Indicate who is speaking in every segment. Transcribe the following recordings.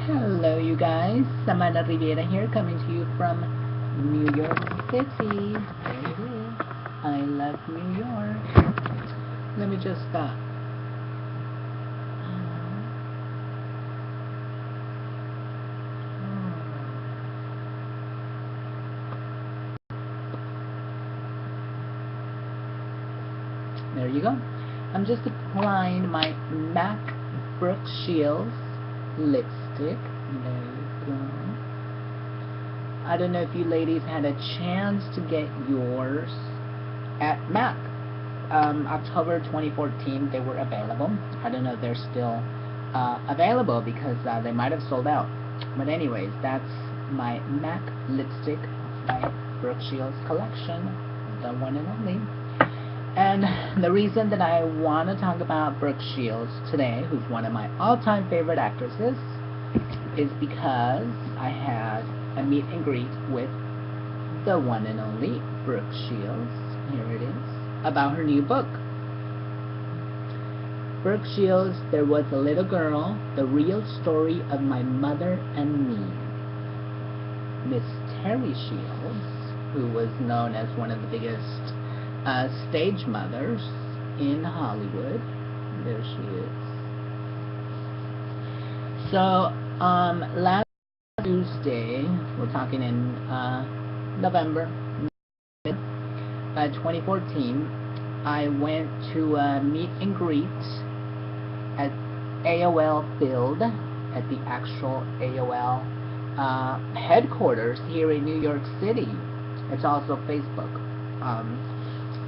Speaker 1: Hello you guys, Samara Riviera here, coming to you from New York City. There it is. I love New York. Let me just stop. There you go. I'm just applying my MAC Brooke Shields lipstick. There you go. I don't know if you ladies had a chance to get yours at MAC. October 2014 they were available. I don't know if they're still available because they might have sold out. But anyways, that's my MAC lipstick, my Brooke Shields collection, the one and only. And the reason that I want to talk about Brooke Shields today, who's one of my all-time favorite actresses, is because I had a meet and greet with the one and only Brooke Shields. Here it is, about her new book. Brooke Shields, There Was a Little Girl, The Real Story of My Mother and Me. Miss Terry Shields, who was known as one of the biggest stage mothers in Hollywood. There she is. So, last Tuesday, we're talking in November 2014, I went to a meet and greet at AOL Field, at the actual AOL headquarters here in New York City. It's also Facebook.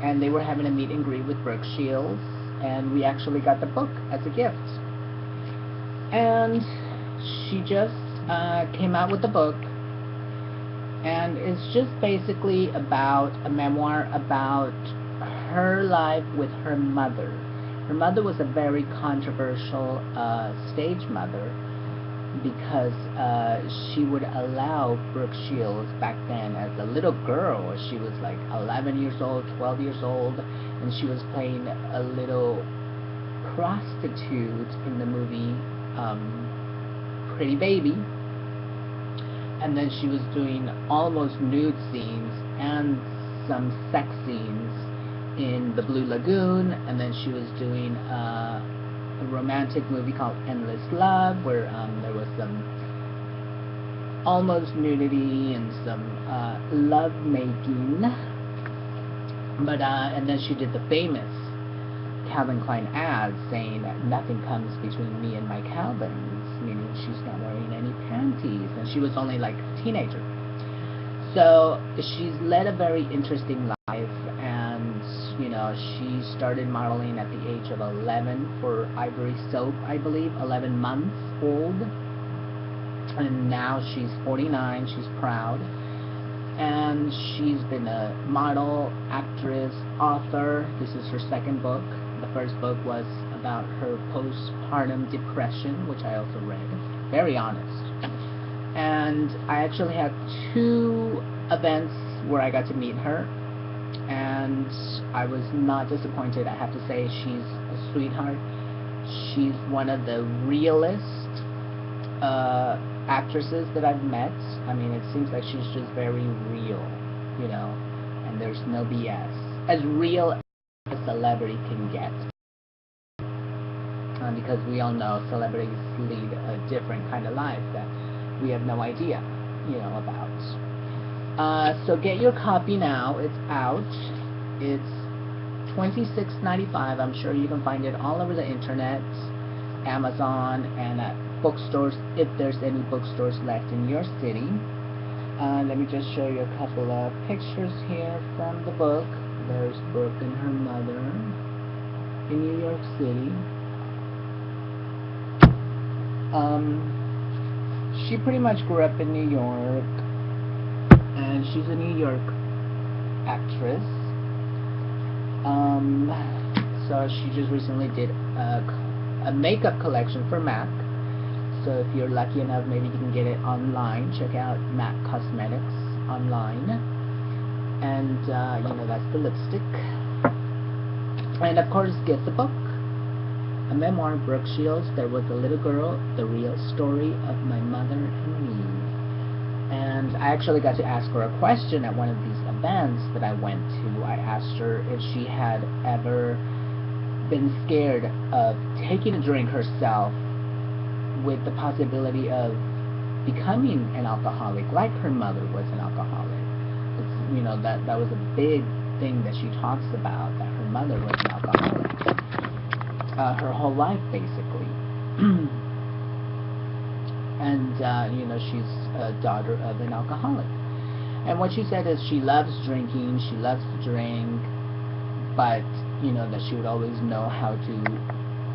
Speaker 1: And they were having a meet and greet with Brooke Shields, and we actually got the book as a gift. And she just came out with the book, and it's just basically about a memoir about her life with her mother. Her mother was a very controversial stage mother, because she would allow Brooke Shields back then as a little girl. She was like 11 years old, 12 years old, and she was playing a little prostitute in the movie Pretty Baby. And then she was doing almost nude scenes and some sex scenes in The Blue Lagoon, and then she was doing a romantic movie called Endless Love, where there was some almost nudity and some love making. But and then she did the famous Calvin Klein ad saying that nothing comes between me and my Calvins, meaning she's not wearing any panties, and she was only like a teenager. So she's led a very interesting life, and you know, she started modeling at the age of 11 for Ivory Soap, I believe, 11 months old, and now she's 49. She's proud, and she's been a model, actress, author. This is her second book. The first book was about her postpartum depression, which I also read. Very honest. And I actually had 2 events where I got to meet her, and I was not disappointed. I have to say, she's a sweetheart. She's one of the realest actresses that I've met. I mean, it seems like she's just very real, you know, and there's no BS. As real as a celebrity can get. Because we all know celebrities lead a different kind of life that we have no idea, you know, about. So get your copy now. It's out. It's $26.95. I'm sure you can find it all over the internet, Amazon, and at bookstores, if there's any bookstores left in your city. Let me just show you a couple of pictures here from the book. There's Brooke and her mother in New York City. She pretty much grew up in New York, and she's a New York actress. So she just recently did a makeup collection for MAC. So if you're lucky enough, maybe you can get it online. Check out MAC Cosmetics online. And you know, that's the lipstick. And of course, get the book. a memoir, Brooke Shields, There Was a Little Girl, The Real Story of My Mother and Me. And I actually got to ask her a question at one of these events that I went to. I asked her if she had ever been scared of taking a drink herself with the possibility of becoming an alcoholic, like her mother was an alcoholic. It's, you know, that was a big thing that she talks about, that her mother was an alcoholic. Her whole life, basically. And, you know, she's a daughter of an alcoholic. And what she said is she loves drinking, she loves to drink, but, you know, that she would always know how to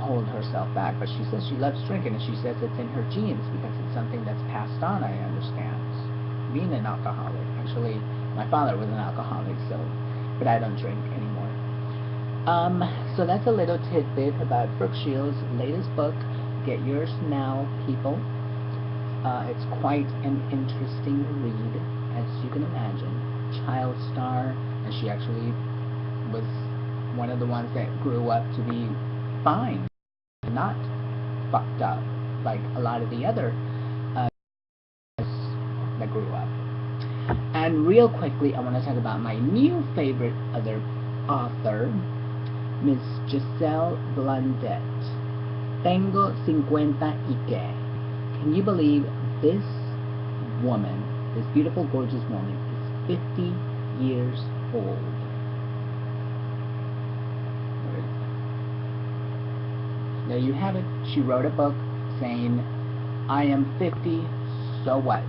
Speaker 1: hold herself back. But she says she loves drinking, and she says it's in her genes because it's something that's passed on, I understand. Being an alcoholic. Actually, my father was an alcoholic, so, but I don't drink anymore. So that's a little tidbit about Brooke Shields' latest book. Get yours now, people. It's quite an interesting read, as you can imagine. Child star, and she actually was one of the ones that grew up to be fine, not fucked up like a lot of the other that grew up. And real quickly, I want to talk about my new favorite other author, Miss Giselle Blondet. Tengo 50 y que. Can you believe this woman, this beautiful, gorgeous woman, is 50 years old? There you have it. She wrote a book saying, I am 50, so what?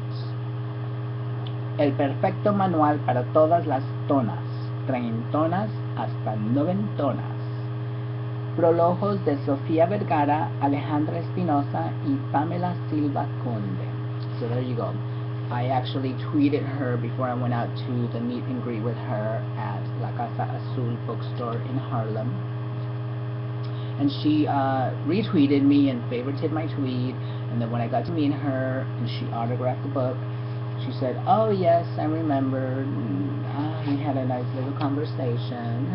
Speaker 1: El perfecto manual para todas las tonas, treintonas hasta noventonas. Prólogos de Sofía Vergara, Alejandra Espinosa y Pamela Silva Conde. So there you go. I actually tweeted her before I went out to the meet and greet with her at La Casa Azul bookstore in Harlem. And she retweeted me and favorited my tweet. And then when I got to meet her and she autographed the book, she said, oh yes, I remember. We had a nice little conversation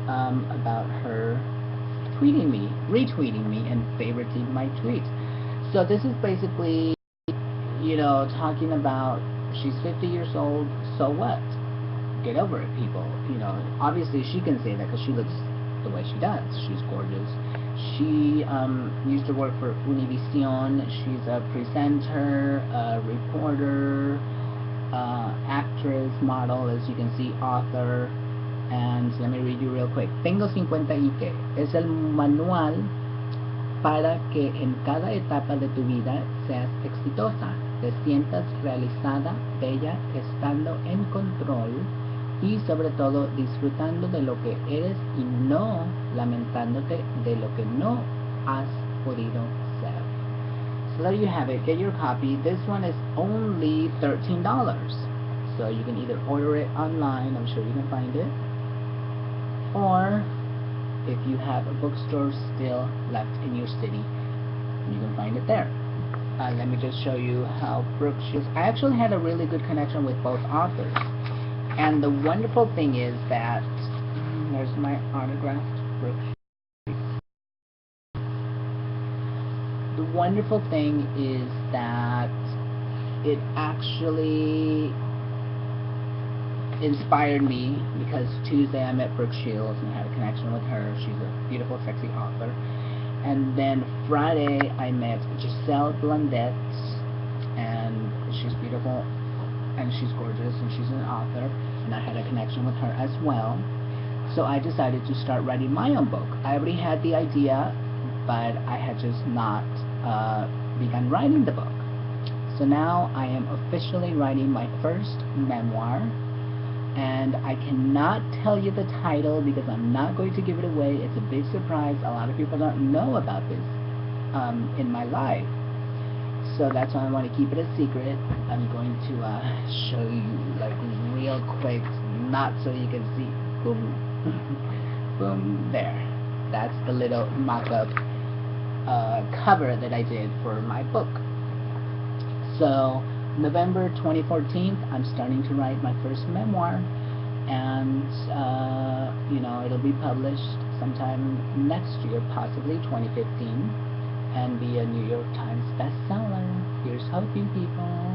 Speaker 1: about her tweeting me, retweeting me, and favoriting my tweet. So this is basically, you know, talking about she's 50 years old, so what? Get over it, people. You know, obviously she can say that because she looks the way she does. She's gorgeous. She used to work for Univision. She's a presenter, a reporter, actress, model, as you can see, author. And let me read you real quick. Tengo 50 y que. Es el manual para que en cada etapa de tu vida seas exitosa, te sientas realizada, bella, estando en control y sobre todo disfrutando de lo que eres y no lamentándote de lo que no has podido ser. So there you have it. Get your copy. This one is only $13. So you can either order it online, I'm sure you can find it, or if you have a bookstore still left in your city, you can find it there. Let me just show you how Brooke Shields. I actually had a really good connection with both authors. And the wonderful thing is that, there's my autographed Brooke Shields. The wonderful thing is that it actually inspired me, because Tuesday I met Brooke Shields and had a connection with her. She's a beautiful, sexy author. And then Friday I met Giselle Blondet, and she's beautiful and she's gorgeous and she's an author, and I had a connection with her as well. So I decided to start writing my own book. I already had the idea, but I had just not begun writing the book. So now I am officially writing my first memoir. And I cannot tell you the title because I'm not going to give it away. It's a big surprise. A lot of people don't know about this in my life. So that's why I want to keep it a secret. I'm going to show you like real quick, not so you can see. Boom. Boom. There. That's the little mock-up cover that I did for my book. So November 2014, I'm starting to write my first memoir, and you know, it'll be published sometime next year, possibly 2015, and be a New York Times bestseller. Here's hoping, people.